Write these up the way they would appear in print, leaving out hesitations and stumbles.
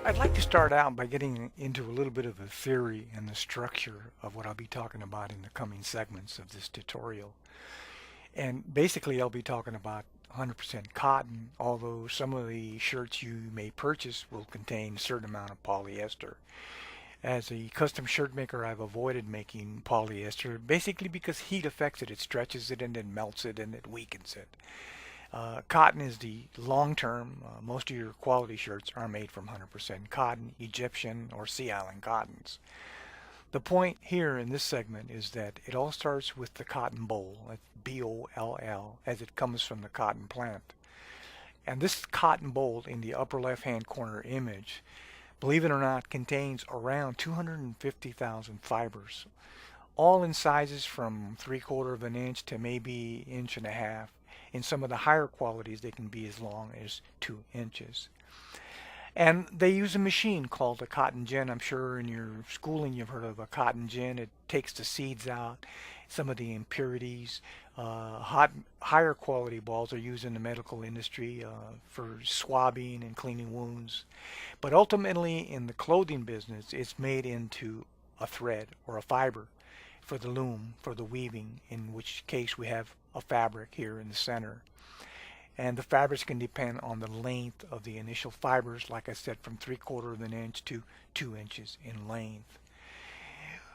I'd like to start out by getting into a little bit of a theory and the structure of what I'll be talking about in the coming segments of this tutorial. And basically I'll be talking about 100% cotton, although some of the shirts you may purchase will contain a certain amount of polyester. As a custom shirt maker, I've avoided making polyester basically because heat affects it. It stretches it and it melts it and it weakens it. Cotton is the long term. Most of your quality shirts are made from 100% cotton, Egyptian or Sea Island cottons. The point here in this segment is that it all starts with the cotton boll, that's B-O-L-L, as it comes from the cotton plant. And this cotton boll in the upper left hand corner image, believe it or not, contains around 250,000 fibers, all in sizes from 3/4 of an inch to maybe 1.5 inches. In some of the higher qualities, they can be as long as 2 inches. And they use a machine called a cotton gin. I'm sure in your schooling you've heard of a cotton gin. It takes the seeds out, some of the impurities. Higher quality balls are used in the medical industry for swabbing and cleaning wounds. But ultimately in the clothing business, it's made into a thread or a fiber for the loom, for the weaving, in which case we have a fabric here in the center. And the fabrics can depend on the length of the initial fibers, like I said, from 3/4 of an inch to 2 inches in length.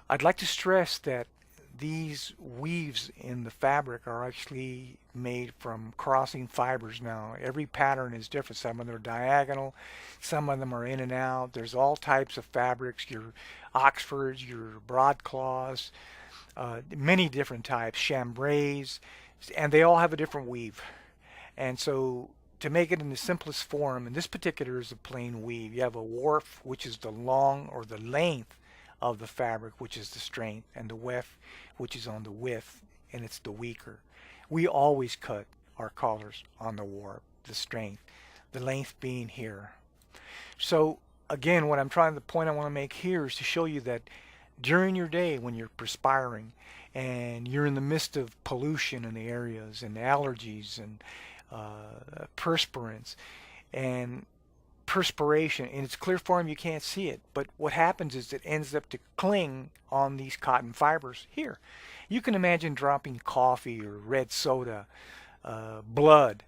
I'd like to stress that these weaves in the fabric are actually made from crossing fibers. Now, every pattern is different. Some of them are diagonal, some of them are in and out. There's all types of fabrics, your Oxfords, your broadcloths, many different types, chambrays, and they all have a different weave. And so to make it in the simplest form, and this particular is a plain weave, you have a warp, which is the long or the length of the fabric, which is the strength, and the weft, which is on the width, and it's the weaker. We always cut our collars on the warp, the strength, the length being here. So again, the point I want to make here is to show you that during your day when you're perspiring and you're in the midst of pollution in the areas and allergies and perspirants and perspiration in its clear form, you can't see it, but what happens is it ends up to cling on these cotton fibers here. You can imagine dropping coffee or red soda, blood.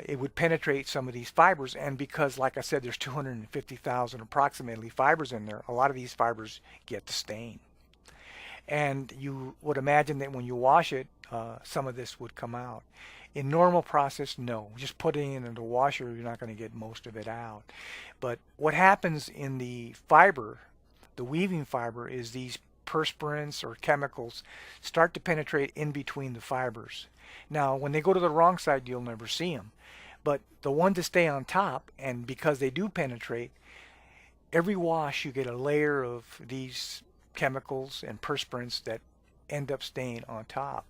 It would penetrate some of these fibers, and because, like I said, there's 250,000 approximately fibers in there, a lot of these fibers get the stain. And you would imagine that when you wash it, some of this would come out. In normal process, no. Just putting it in the washer, you're not going to get most of it out. But what happens in the fiber, the weaving fiber, is these perspirants or chemicals start to penetrate in between the fibers. Now, when they go to the wrong side, you'll never see them. But the ones that stay on top, and because they do penetrate, every wash you get a layer of these chemicals and perspirants that end up staying on top.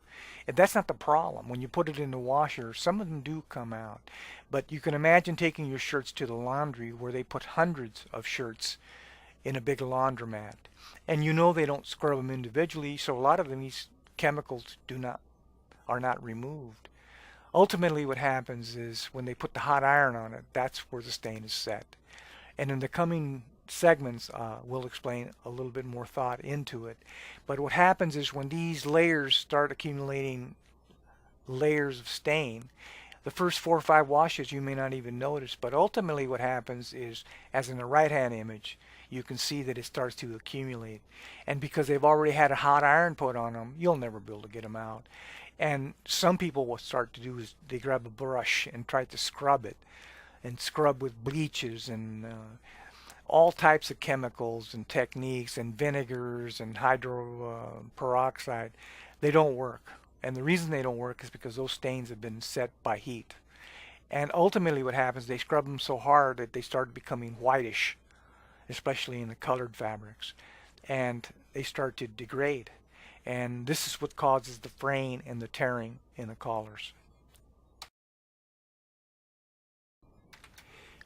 And that's not the problem. When you put it in the washer, some of them do come out. But you can imagine taking your shirts to the laundry where they put hundreds of shirts in a big laundromat. And you know they don't scrub them individually, so a lot of them, these chemicals are not removed. Ultimately what happens is when they put the hot iron on it, that's where the stain is set. And in the coming segments, we'll explain a little bit more thought into it. But what happens is when these layers start accumulating layers of stain, the first 4 or 5 washes you may not even notice, but ultimately what happens is, as in the right hand image, you can see that it starts to accumulate. And because they've already had a hot iron put on them, you'll never be able to get them out. And some people what start to do is they grab a brush and try to scrub it, and scrub with bleaches and all types of chemicals and techniques and vinegars and hydroperoxide. They don't work. And the reason they don't work is because those stains have been set by heat. And ultimately what happens, they scrub them so hard that they start becoming whitish, especially in the colored fabrics. And they start to degrade. And this is what causes the fraying and the tearing in the collars.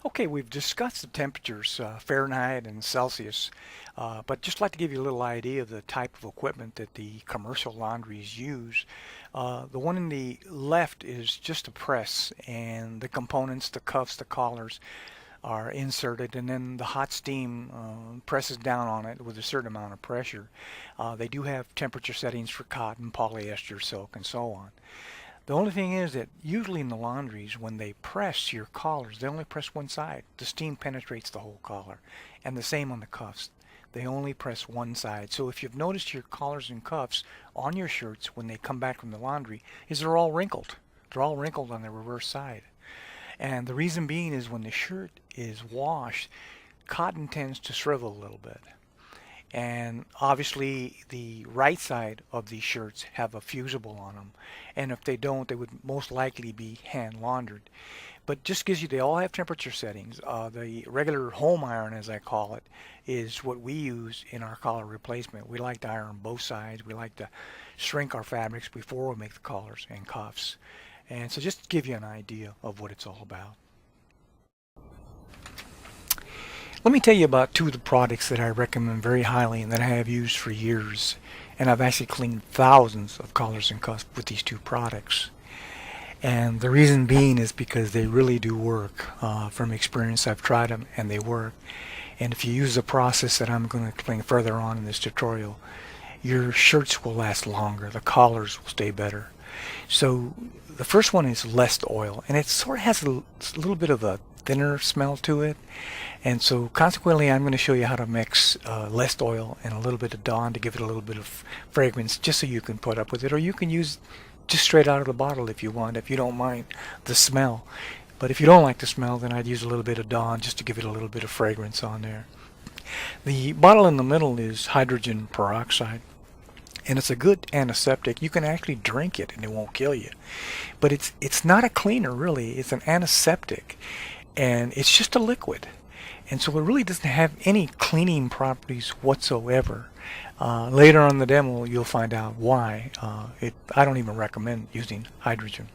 Okay, we've discussed the temperatures, Fahrenheit and Celsius, but just like to give you a little idea of the type of equipment that the commercial laundries use. The one in the left is just a press, and the components, the cuffs, the collars, are inserted, and then the hot steam presses down on it with a certain amount of pressure. They do have temperature settings for cotton, polyester, silk, and so on. The only thing is that usually in the laundries, when they press your collars, they only press one side. The steam penetrates the whole collar. And the same on the cuffs. They only press one side. So if you've noticed your collars and cuffs on your shirts when they come back from the laundry, is they're all wrinkled. They're all wrinkled on the reverse side. And the reason being is when the shirt is washed, cotton tends to shrivel a little bit. And obviously the right side of these shirts have a fusible on them, and if they don't, they would most likely be hand laundered. But just gives you, they all have temperature settings. The regular home iron, as I call it, is what we use in our collar replacement. We like to iron both sides. We like to shrink our fabrics before we make the collars and cuffs. And so just to give you an idea of what it's all about. Let me tell you about two of the products that I recommend very highly and that I have used for years. And I've actually cleaned thousands of collars and cuffs with these two products. And the reason being is because they really do work. From experience, I've tried them and they work. And if you use the process that I'm going to explain further on in this tutorial, your shirts will last longer. The collars will stay better. So the first one is Lest Oil, and it sort of has a little bit of a thinner smell to it. And so consequently, I'm going to show you how to mix Lest Oil and a little bit of Dawn to give it a little bit of fragrance, just so you can put up with it. Or you can use just straight out of the bottle if you want, if you don't mind the smell. But if you don't like the smell, then I'd use a little bit of Dawn just to give it a little bit of fragrance on there. The bottle in the middle is hydrogen peroxide. And it's a good antiseptic. You can actually drink it and it won't kill you. But it's not a cleaner, really. It's an antiseptic. And it's just a liquid. And so it really doesn't have any cleaning properties whatsoever. Later on in the demo, you'll find out why. I don't even recommend using hydrogen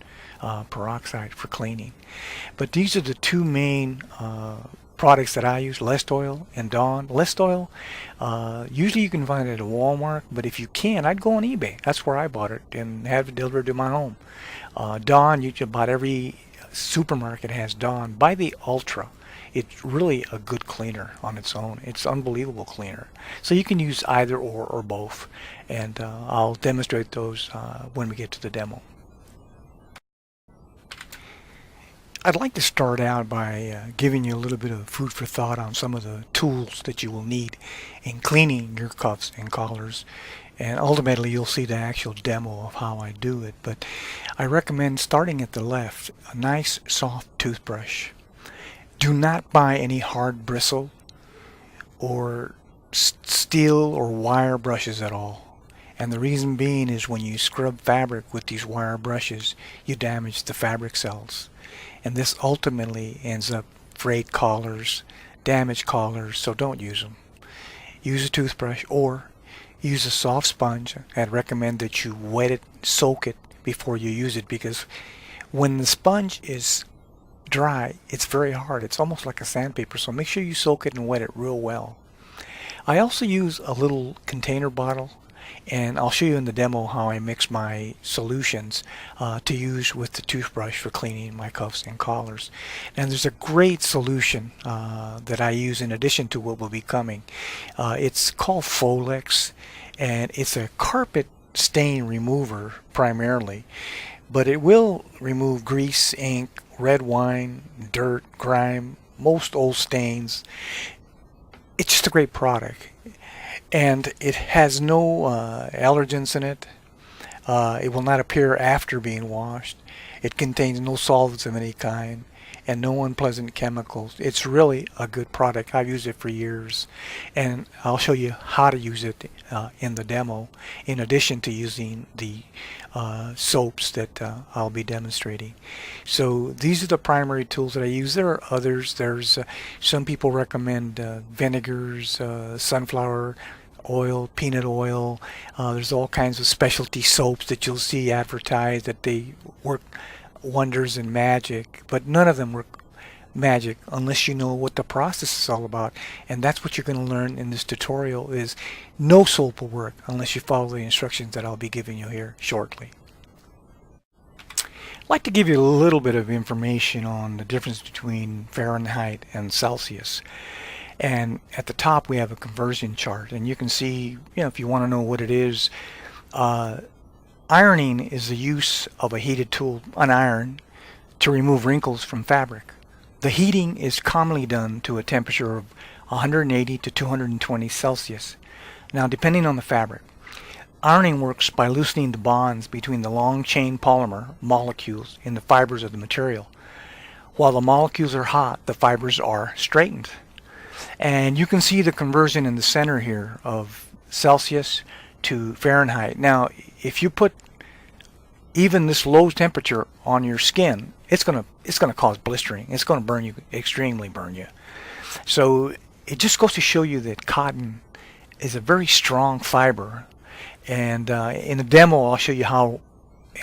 peroxide for cleaning. But these are the two main products that I use, Lest Oil and Dawn. Lest Oil, usually you can find it at Walmart, but if you can, I'd go on eBay. That's where I bought it and have it delivered to my home. Dawn, about every supermarket has Dawn. Buy the Ultra. It's really a good cleaner on its own. It's an unbelievable cleaner. So you can use either or both, and I'll demonstrate those when we get to the demo. I'd like to start out by giving you a little bit of food for thought on some of the tools that you will need in cleaning your cuffs and collars. And ultimately you'll see the actual demo of how I do it. But I recommend starting at the left, a nice soft toothbrush. Do not buy any hard bristle or steel or wire brushes at all. And the reason being is when you scrub fabric with these wire brushes, you damage the fabric cells. And this ultimately ends up frayed collars, damaged collars, so don't use them. Use a toothbrush or use a soft sponge. I'd recommend that you wet it, soak it before you use it, because when the sponge is dry, it's very hard. It's almost like a sandpaper, so make sure you soak it and wet it real well. I also use a little container bottle, and I'll show you in the demo how I mix my solutions to use with the toothbrush for cleaning my cuffs and collars. And there's a great solution that I use in addition to what will be coming. It's called Folex, and it's a carpet stain remover primarily, but it will remove grease, ink, red wine, dirt, grime, most old stains. It's just a great product. And it has no allergens in it. It will not appear after being washed. It contains no solvents of any kind and no unpleasant chemicals. It's really a good product. I've used it for years, and I'll show you how to use it in the demo, in addition to using the soaps that I'll be demonstrating. So these are the primary tools that I use. There are others. There's some people recommend vinegars, sunflower oil, peanut oil. There's all kinds of specialty soaps that you'll see advertised that they work wonders and magic, but none of them work magic unless you know what the process is all about. And that's what you're going to learn in this tutorial, is no soap will work unless you follow the instructions that I'll be giving you here shortly. I'd like to give you a little bit of information on the difference between Fahrenheit and Celsius. And at the top we have a conversion chart, and you can see, if you want to know what it is, ironing is the use of a heated tool, an iron, to remove wrinkles from fabric. The heating is commonly done to a temperature of 180 to 220 Celsius. Now, depending on the fabric, ironing works by loosening the bonds between the long chain polymer molecules in the fibers of the material. While the molecules are hot, the fibers are straightened. And you can see the conversion in the center here of Celsius to Fahrenheit. Now, if you put even this low temperature on your skin, it's gonna cause blistering. It's gonna burn you, extremely burn you. So it just goes to show you that cotton is a very strong fiber. And in the demo, I'll show you how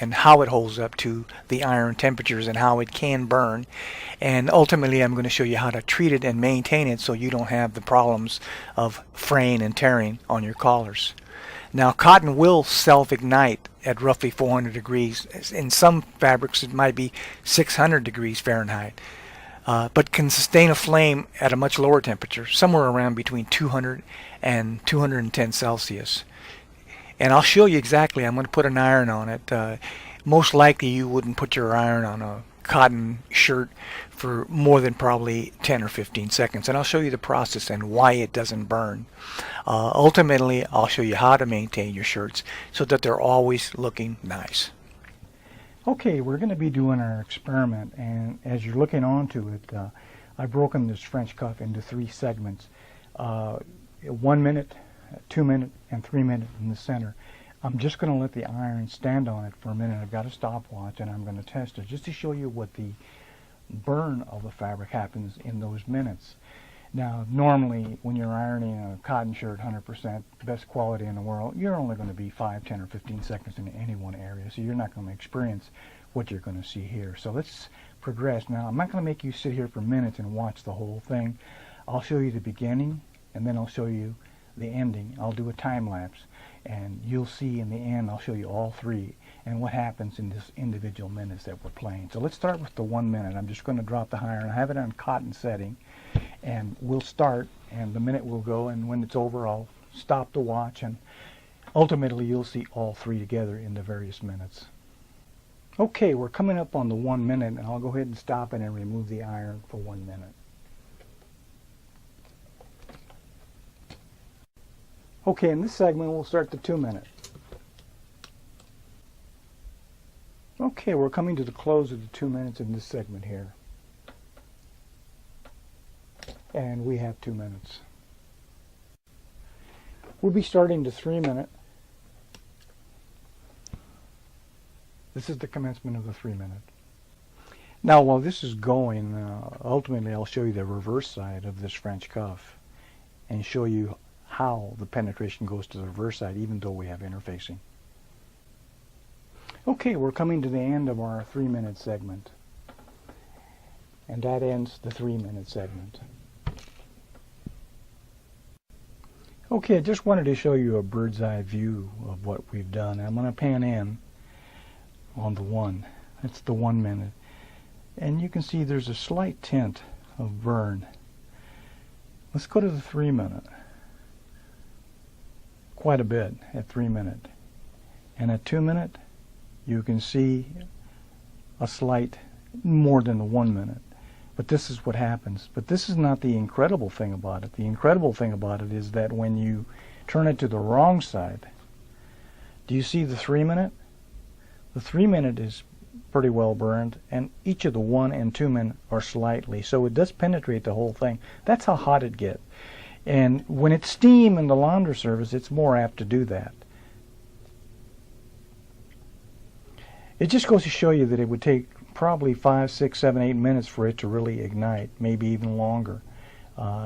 it holds up to the iron temperatures and how it can burn. And ultimately, I'm going to show you how to treat it and maintain it so you don't have the problems of fraying and tearing on your collars. Now, cotton will self-ignite at roughly 400 degrees. In some fabrics, it might be 600 degrees Fahrenheit, but can sustain a flame at a much lower temperature, somewhere around between 200 and 210 Celsius. And I'll show you exactly. I'm going to put an iron on it. Most likely you wouldn't put your iron on a cotton shirt for more than probably 10 or 15 seconds. And I'll show you the process and why it doesn't burn. Ultimately, I'll show you how to maintain your shirts so that they're always looking nice. Okay, we're going to be doing our experiment. And as you're looking onto it, I've broken this French cuff into 3 segments. 1 minute, 2 minute, and 3 minute in the center. I'm just going to let the iron stand on it for a minute. I've got a stopwatch and I'm going to test it just to show you what the burn of the fabric happens in those minutes. Now, normally when you're ironing a cotton shirt, 100% best quality in the world, you're only going to be 5, 10, or 15 seconds in any one area, so you're not going to experience what you're going to see here. So let's progress. Now, I'm not going to make you sit here for minutes and watch the whole thing. I'll show you the beginning and then I'll show you the ending. I'll do a time lapse and you'll see in the end I'll show you all 3 and what happens in this individual minutes that we're playing. So let's start with the 1 minute. I'm just going to drop the iron. I have it on cotton setting and we'll start and the minute will go, and when it's over I'll stop the watch, and ultimately you'll see all 3 together in the various minutes. Okay, we're coming up on the 1 minute and I'll go ahead and stop it and remove the iron for 1 minute. Okay, in this segment we'll start the 2 minute. Okay, we're coming to the close of the 2 minutes in this segment here. And we have 2 minutes. We'll be starting the 3 minute. This is the commencement of the 3 minute. Now, while this is going, ultimately I'll show you the reverse side of this French cuff and show you how the penetration goes to the reverse side, even though we have interfacing. Okay, we're coming to the end of our 3 minute segment, and that ends the 3 minute segment. Okay, I just wanted to show you a bird's eye view of what we've done. I'm going to pan in on the 1. That's the 1 minute, and you can see there's a slight tint of burn. Let's go to the 3 minute. Quite a bit at 3 minute, and at 2 minute you can see a slight more than the 1 minute. But this is what happens. But this is not the incredible thing about it. The incredible thing about it is that when you turn it to the wrong side, do you see the 3 minute? The 3 minute is pretty well burned, and each of the 1 and 2 minute are slightly, so it does penetrate the whole thing. That's how hot it gets. And when it's steam in the laundry service, it's more apt to do that. It just goes to show you that it would take probably 5, 6, 7, 8 minutes for it to really ignite, maybe even longer.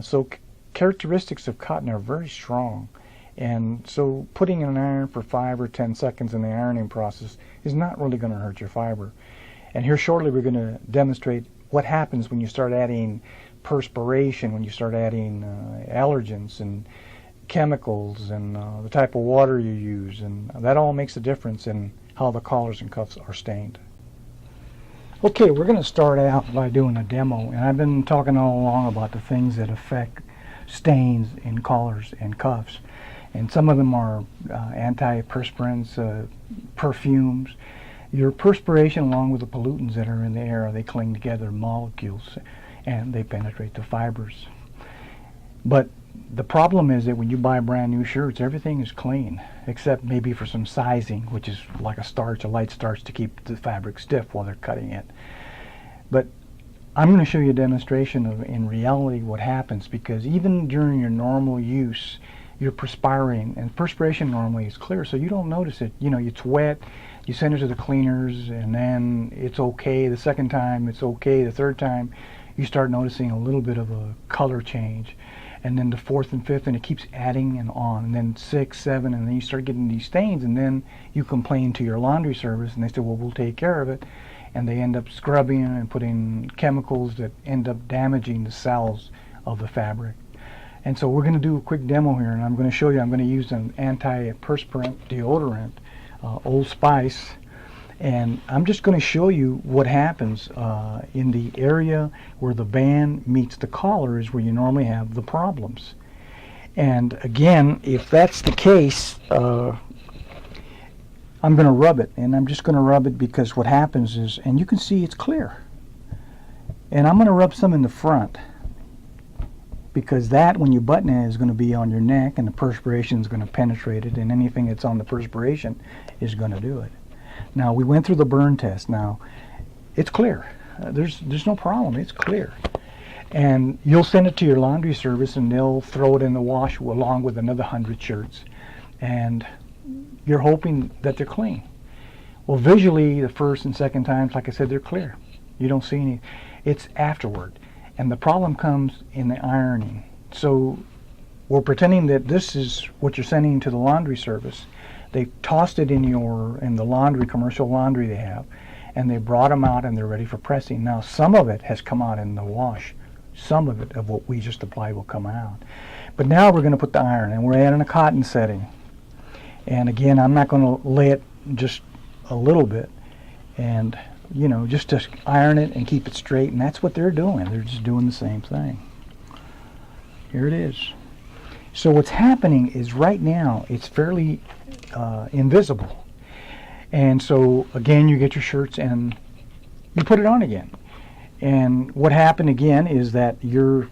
So characteristics of cotton are very strong. And so putting an iron for 5 or 10 seconds in the ironing process is not really going to hurt your fiber. And here shortly we're going to demonstrate what happens when you start adding perspiration, when you start adding allergens and chemicals and the type of water you use, and that all makes a difference in how the collars and cuffs are stained. Okay, we're going to start out by doing a demo, and I've been talking all along about the things that affect stains in collars and cuffs, and some of them are antiperspirants, perfumes. Your perspiration, along with the pollutants that are in the air, they cling together, molecules, and they penetrate the fibers. But the problem is that when you buy brand new shirts, everything is clean, except maybe for some sizing, which is like a starch, a light starch, to keep the fabric stiff while they're cutting it. But I'm going to show you a demonstration of, in reality, what happens, because even during your normal use, you're perspiring, and perspiration normally is clear, so you don't notice it. You know, it's wet, you send it to the cleaners, and then it's okay. The second time, it's okay. The third time, you start noticing a little bit of a color change. And then the fourth and fifth, and it keeps adding and on, and then 6, 7, and then you start getting these stains, and then you complain to your laundry service, and they say, well, we'll take care of it, and they end up scrubbing and putting chemicals that end up damaging the cells of the fabric. And so we're going to do a quick demo here, and I'm going to show you. I'm going to use an antiperspirant deodorant, Old Spice, and I'm just going to show you what happens in the area where the band meets the collar is where you normally have the problems. And again, if that's the case, I'm going to rub it, and I'm just going to rub it because what happens is, and you can see it's clear. And I'm going to rub some in the front, because that, when you button it, is going to be on your neck, and the perspiration is going to penetrate it, and anything that's on the perspiration is going to do it. Now, we went through the burn test. Now, it's clear. There's no problem. It's clear. And you'll send it to your laundry service, and they'll throw it in the wash along with another 100 shirts. And you're hoping that they're clean. Well, visually, the first and second times, like I said, they're clear. You don't see any. It's afterward. And the problem comes in the ironing. So we're pretending that this is what you're sending to the laundry service. They tossed it in the laundry, commercial laundry they have, and they brought them out, and they're ready for pressing. Now, some of it has come out in the wash. Some of it, of what we just applied, will come out. But now we're going to put the iron, and we're adding a cotton setting. And again, I'm not going to lay it just a little bit, and you know, just to iron it and keep it straight. And that's what they're doing. They're just doing the same thing. Here it is. So what's happening is right now it's fairly invisible, and so again, you get your shirts and you put it on again, and what happened again is that your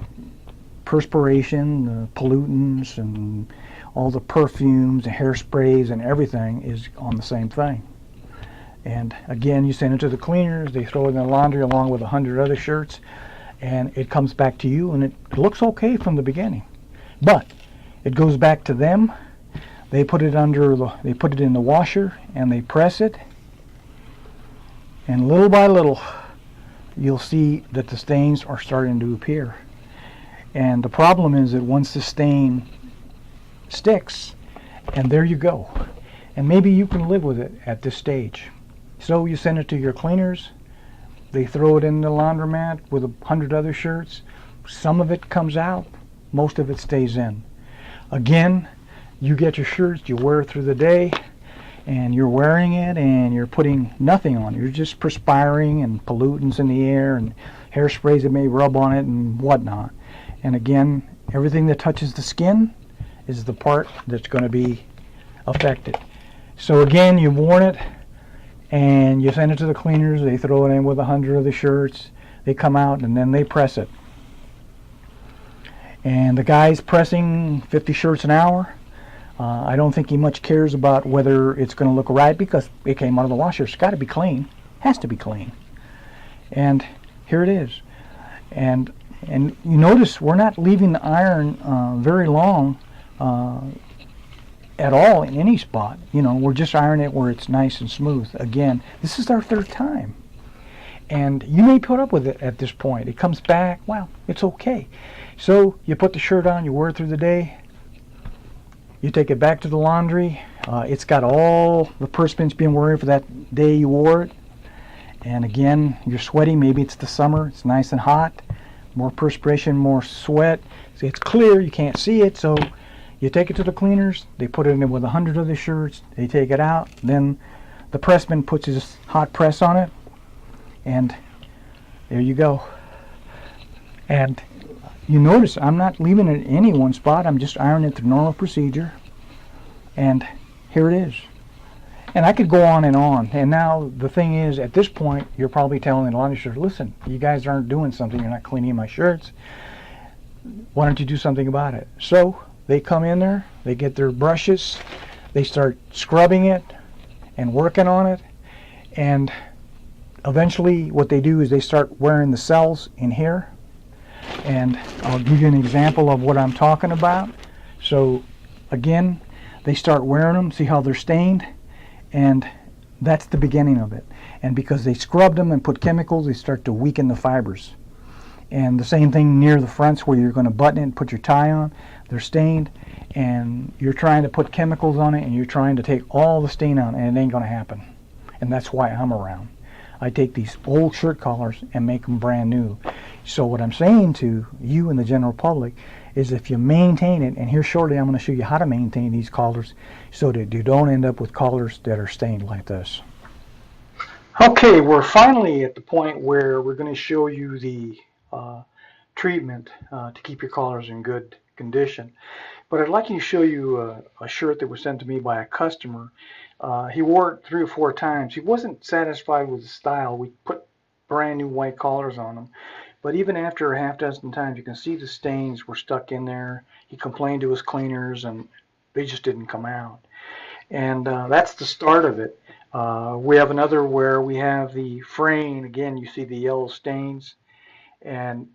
perspiration, the pollutants, and all the perfumes and hairsprays and everything is on the same thing. And again, you send it to the cleaners, they throw it in the laundry along with 100 other shirts, and it comes back to you, and it looks okay from the beginning, but it goes back to them. They put it they put it in the washer, and they press it, and little by little you'll see that the stains are starting to appear. And the problem is that once the stain sticks, and there you go, and maybe you can live with it at this stage. So you send it to your cleaners, they throw it in the laundromat with 100 other shirts. Some of it comes out, most of it stays in. Again, you get your shirts, you wear it through the day, and you're wearing it, and you're putting nothing on it. You're just perspiring, and pollutants in the air, and hairsprays that may rub on it, and whatnot. And again, everything that touches the skin is the part that's going to be affected. So again, you've worn it, and you send it to the cleaners, they throw it in with 100 of the shirts, they come out, and then they press it. And the guy's pressing 50 shirts an hour. I don't think he much cares about whether it's going to look right, because it came out of the washer. It's got to be clean. Has to be clean. And here it is. And you notice we're not leaving the iron very long at all in any spot. You know, we're just ironing it where it's nice and smooth. Again, this is our third time. And you may put up with it at this point. It comes back, well, it's okay. So you put the shirt on, you wear it through the day, you take it back to the laundry. It's got all the perspirants being worried for that day you wore it. And again, you're sweating. Maybe it's the summer. It's nice and hot. More perspiration, more sweat. So it's clear. You can't see it. So you take it to the cleaners. They put it in with 100 other shirts. They take it out. Then the pressman puts his hot press on it. And there you go. And you notice I'm not leaving it in any one spot. I'm just ironing it the normal procedure. And here it is. And I could go on and on. And now the thing is, at this point, you're probably telling the laundry shirts, listen, you guys aren't doing something. You're not cleaning my shirts. Why don't you do something about it? So they come in there, they get their brushes, they start scrubbing it and working on it. And eventually what they do is they start wearing the cells in here. And I'll give you an example of what I'm talking about. So again, they start wearing them, see how they're stained, and that's the beginning of it. And because they scrubbed them and put chemicals, they start to weaken the fibers. And the same thing near the fronts where you're going to button it and put your tie on, they're stained, and you're trying to put chemicals on it and you're trying to take all the stain out, and it ain't going to happen. And that's why I'm around. I take these old shirt collars and make them brand new. So what I'm saying to you and the general public is if you maintain it, and here shortly I'm going to show you how to maintain these collars so that you don't end up with collars that are stained like this. Okay, we're finally at the point where we're going to show you the treatment to keep your collars in good condition. But I'd like to show you a shirt that was sent to me by a customer. He wore it 3 or 4 times. He wasn't satisfied with the style. We put brand new white collars on them. But even after a half dozen times, you can see the stains were stuck in there. He complained to his cleaners, and they just didn't come out. And that's the start of it. We have another where we have the fraying. Again, you see the yellow stains. And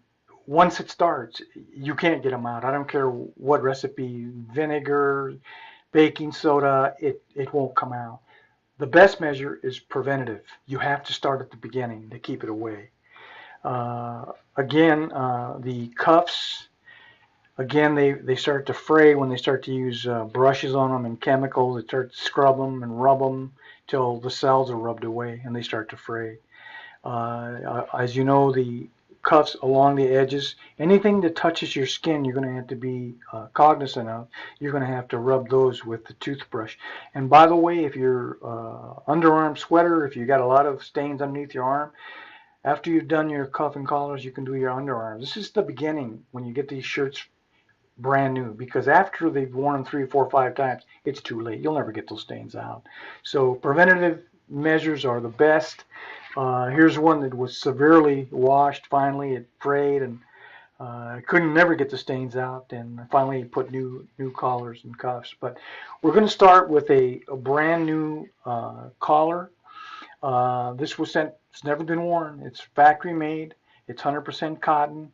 once it starts, you can't get them out. I don't care what recipe, vinegar, baking soda, it won't come out. The best measure is preventative. You have to start at the beginning to keep it away. Again, the cuffs, again, they start to fray when they start to use brushes on them and chemicals. They start to scrub them and rub them till the cells are rubbed away and they start to fray. As you know, the cuffs along the edges, anything that touches your skin, you're going to have to be cognizant of. You're going to have to rub those with the toothbrush. And by the way, if you're underarm sweater, if you got a lot of stains underneath your arm, after you've done your cuff and collars, you can do your underarms. This is the beginning when you get these shirts brand new, because after they've worn them 3, 4, 5 times, it's too late. You'll never get those stains out. So preventative measures are the best. Here's one that was severely washed. Finally, it frayed and couldn't never get the stains out, and finally put new collars and cuffs. But we're going to start with a brand new collar. This was sent. It's never been worn. It's factory made. It's 100% cotton.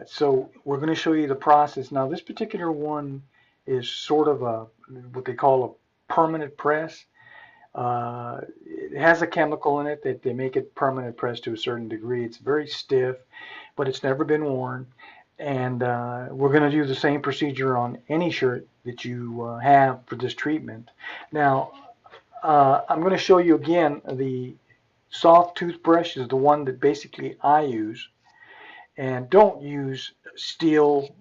So we're going to show you the process. Now, this particular one is sort of what they call a permanent press. It has a chemical in it that they make it permanent press to a certain degree. It's very stiff, but it's never been worn. And we're going to do the same procedure on any shirt that you have for this treatment. Now, I'm going to show you again the soft toothbrush is the one that basically I use. And don't use steel,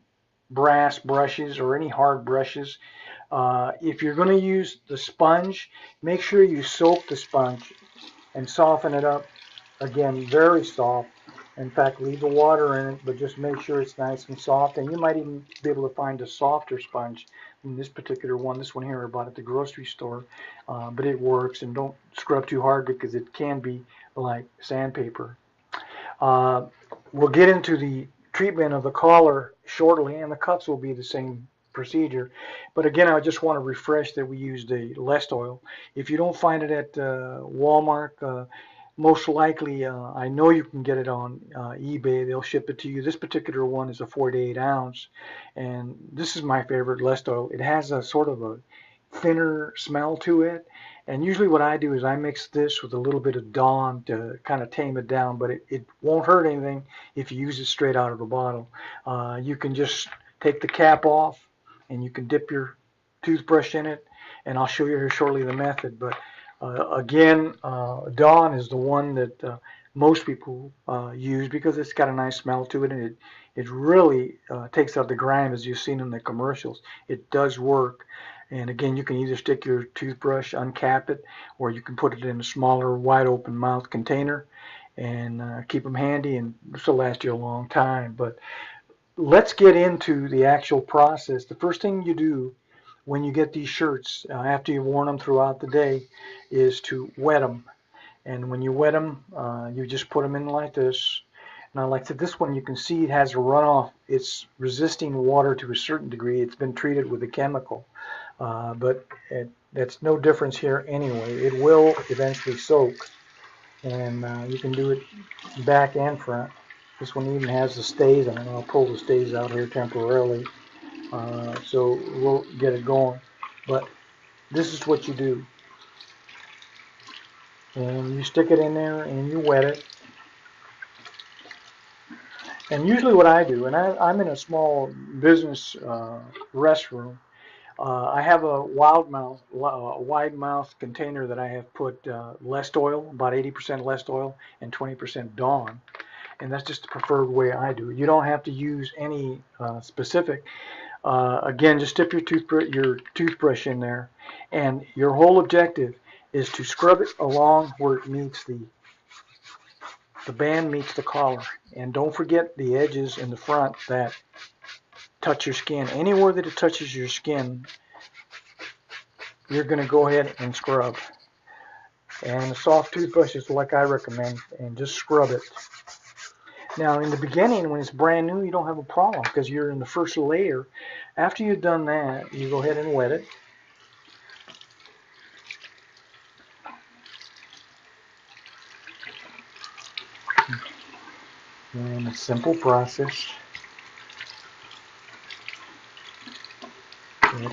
brass brushes or any hard brushes. If you're going to use the sponge, make sure you soak the sponge and soften it up. Again, very soft. In fact, leave the water in it, but just make sure it's nice and soft. And you might even be able to find a softer sponge than this particular one. This one here I bought at the grocery store, but it works. And don't scrub too hard because it can be like sandpaper. We'll get into the treatment of the collar shortly, and the cuffs will be the same procedure. But again, I just want to refresh that we used a Lest oil. If you don't find it at Walmart, most likely, I know you can get it on eBay. They'll ship it to you. This particular one is a 48 ounce, and this is my favorite Lest oil. It has a sort of a thinner smell to it, and usually what I do is I mix this with a little bit of Dawn to kind of tame it down, but it won't hurt anything if you use it straight out of the bottle. You can just take the cap off, and you can dip your toothbrush in it, and I'll show you here shortly the method. But again, Dawn is the one that most people use because it's got a nice smell to it, and it really takes out the grime, as you've seen in the commercials. It does work. And again, you can either stick your toothbrush, uncap it, or you can put it in a smaller, wide open mouth container and keep them handy, and this will last you a long time. But let's get into the actual process. The first thing you do when you get these shirts, after you've worn them throughout the day, is to wet them. And when you wet them, you just put them in like this. Now, like I said, this one you can see it has a runoff. It's resisting water to a certain degree. It's been treated with a chemical. But that's no difference here anyway. It will eventually soak, and you can do it back and front. This one even has the stays on it. I'll pull the stays out here temporarily, so we'll get it going. But this is what you do. And you stick it in there and you wet it. And usually what I do, and I'm in a small business restroom, I have a wide mouth container that I have put less oil, about 80% less oil, and 20% Dawn. And that's just the preferred way I do it. You don't have to use any specific. Again, just dip your toothbrush in there, and your whole objective is to scrub it along where it meets the band meets the collar. And don't forget the edges in the front that touch your skin. Anywhere that it touches your skin, you're going to go ahead and scrub. And a soft toothbrush is like I recommend, and just scrub it. Now, in the beginning, when it's brand new, you don't have a problem because you're in the first layer. After you've done that, you go ahead and wet it. And it's a simple process.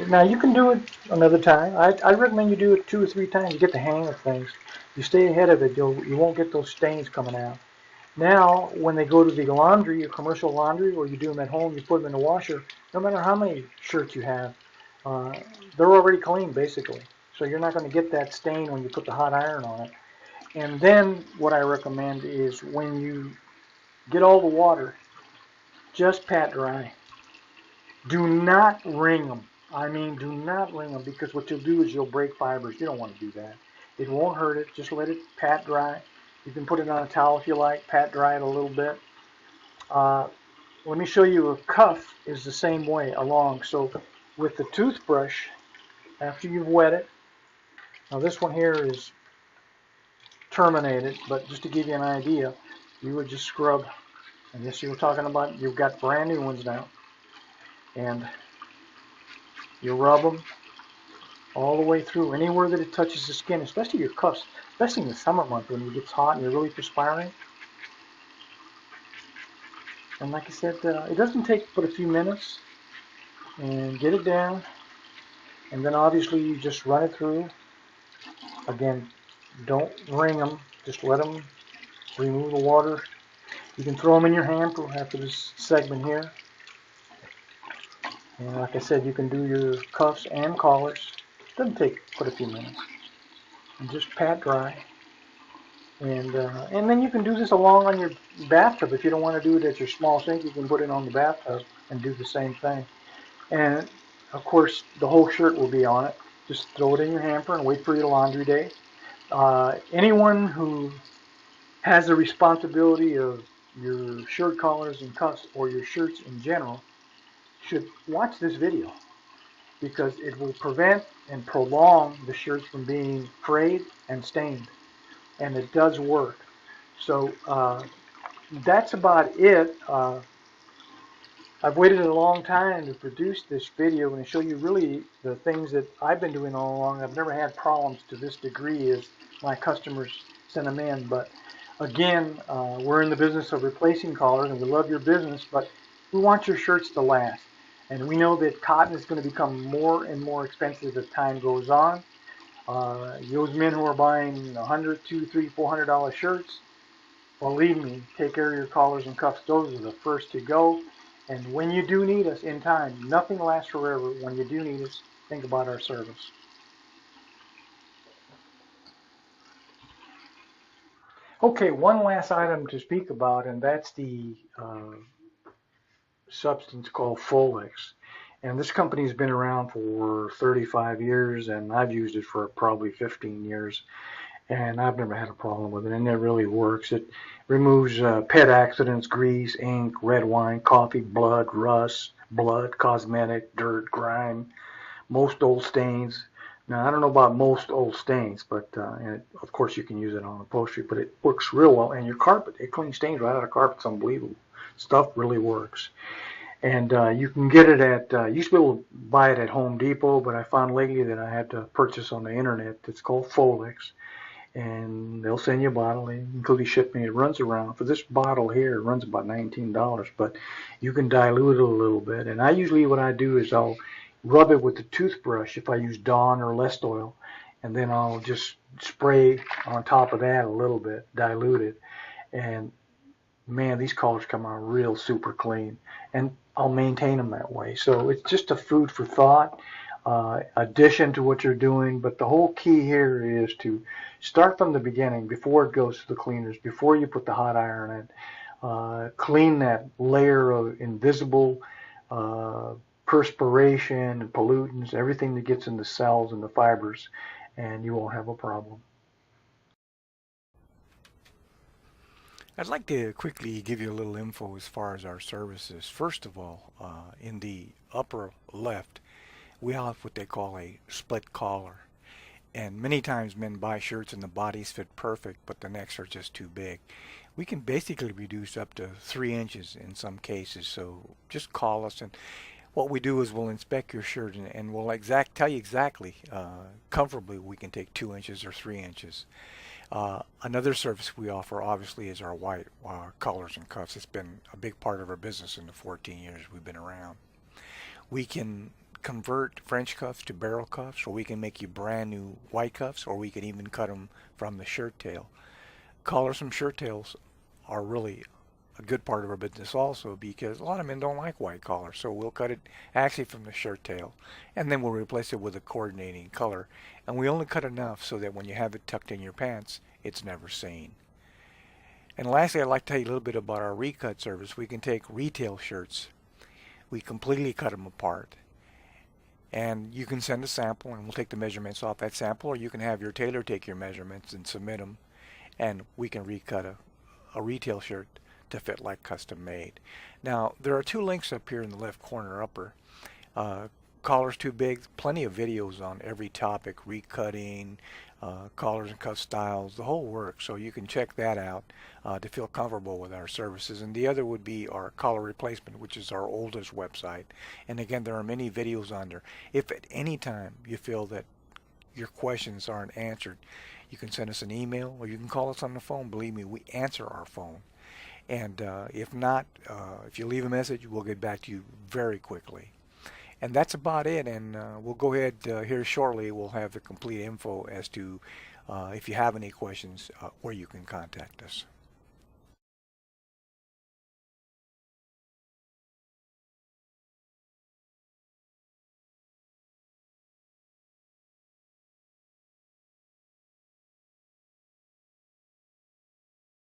Now, you can do it another time. I recommend you do it 2 or 3 times. You get the hang of things. You stay ahead of it, you won't get those stains coming out. Now, when they go to the laundry, your commercial laundry, or you do them at home, you put them in the washer, no matter how many shirts you have, they're already clean, basically. So you're not going to get that stain when you put the hot iron on it. And then what I recommend is when you get all the water, just pat dry. Do not wring them. I mean, do not wring them, because what you'll do is you'll break fibers. You don't want to do that. It won't hurt it. Just let it pat dry. You can put it on a towel if you like, pat dry it a little bit. Let me show you a cuff is the same way along. So with the toothbrush, after you've wet it, now this one here is terminated, but just to give you an idea, you would just scrub, and this you were talking about, you've got brand new ones now, and you rub them all the way through, anywhere that it touches the skin, especially your cuffs, especially in the summer month when it gets hot and you're really perspiring. And like I said, it doesn't take but a few minutes, and get it down, and then obviously you just run it through. Again, don't wring them, just let them remove the water. You can throw them in your hamper after this segment here. And like I said, you can do your cuffs and collars. It doesn't take but a few minutes. And just pat dry. And then you can do this along on your bathtub. If you don't want to do it at your small sink, you can put it on the bathtub and do the same thing. And of course, the whole shirt will be on it. Just throw it in your hamper and wait for your laundry day. Anyone who has the responsibility of your shirt collars and cuffs, or your shirts in general, should watch this video, because it will prevent and prolong the shirts from being frayed and stained. And it does work. So that's about it. I've waited a long time to produce this video and show you really the things that I've been doing all along. I've never had problems to this degree as my customers send them in. But again, we're in the business of replacing collars, and we love your business, but we want your shirts to last. And we know that cotton is going to become more and more expensive as time goes on. Those men who are buying $100, $200, $300, $400 shirts, believe me, take care of your collars and cuffs. Those are the first to go. And when you do need us in time, nothing lasts forever. When you do need us, think about our service. Okay, one last item to speak about, and that's the substance called Folex. And this company's been around for 35 years, and I've used it for probably 15 years, and I've never had a problem with it, and it really works. It removes pet accidents, grease, ink, red wine, coffee, blood, rust, blood, cosmetic, dirt, grime, most old stains. Now, I don't know about most old stains, but and of course you can use it on upholstery, but it works real well. And your carpet, it cleans stains right out of carpet. It's unbelievable. Stuff really works. And you can get it at, used to be able to buy it at Home Depot, but I found lately that I had to purchase on the internet. It's called Folex, and they'll send you a bottle, including shipping. It runs around, for this bottle here, it runs about $19, but you can dilute it a little bit. And I usually, what I do is I'll rub it with the toothbrush if I use Dawn or Less Oil, and then I'll just spray on top of that a little bit, dilute it, and man, these colors come out real super clean, and I'll maintain them that way. So it's just a food for thought, addition to what you're doing. But the whole key here is to start from the beginning, before it goes to the cleaners, before you put the hot iron in. Clean that layer of invisible perspiration and pollutants, everything that gets in the cells and the fibers, and you won't have a problem. I'd like to quickly give you a little info as far as our services. First of all, in the upper left, we have what they call a split collar. And many times men buy shirts and the bodies fit perfect, but the necks are just too big. We can basically reduce up to 3 inches in some cases, so just call us, and what we do is we'll inspect your shirt, and we'll tell you exactly, comfortably, we can take 2 inches or 3 inches. Another service we offer, obviously, is our white collars and cuffs. It's been a big part of our business in the 14 years we've been around. We can convert French cuffs to barrel cuffs, or we can make you brand new white cuffs, or we can even cut them from the shirt tail. Collars from shirt tails are really a good part of our business also, because a lot of men don't like white collars, so we'll cut it actually from the shirt tail, and then we'll replace it with a coordinating color, and we only cut enough so that when you have it tucked in your pants, it's never seen. And lastly, I'd like to tell you a little bit about our recut service. We can take retail shirts, we completely cut them apart, and you can send a sample and we'll take the measurements off that sample, or you can have your tailor take your measurements and submit them, and we can recut a retail shirt to fit like custom made. Now, there are 2 links up here in the left corner upper. Collars too big, plenty of videos on every topic, recutting, collars and cuff styles, the whole works, so you can check that out to feel comfortable with our services. And the other would be our collar replacement, which is our oldest website, and again, there are many videos on there. If at any time you feel that your questions aren't answered, you can send us an email, or you can call us on the phone. Believe me, we answer our phone. And if not, if you leave a message, we'll get back to you very quickly. And that's about it, and we'll go ahead here shortly. We'll have the complete info as to if you have any questions, where you can contact us.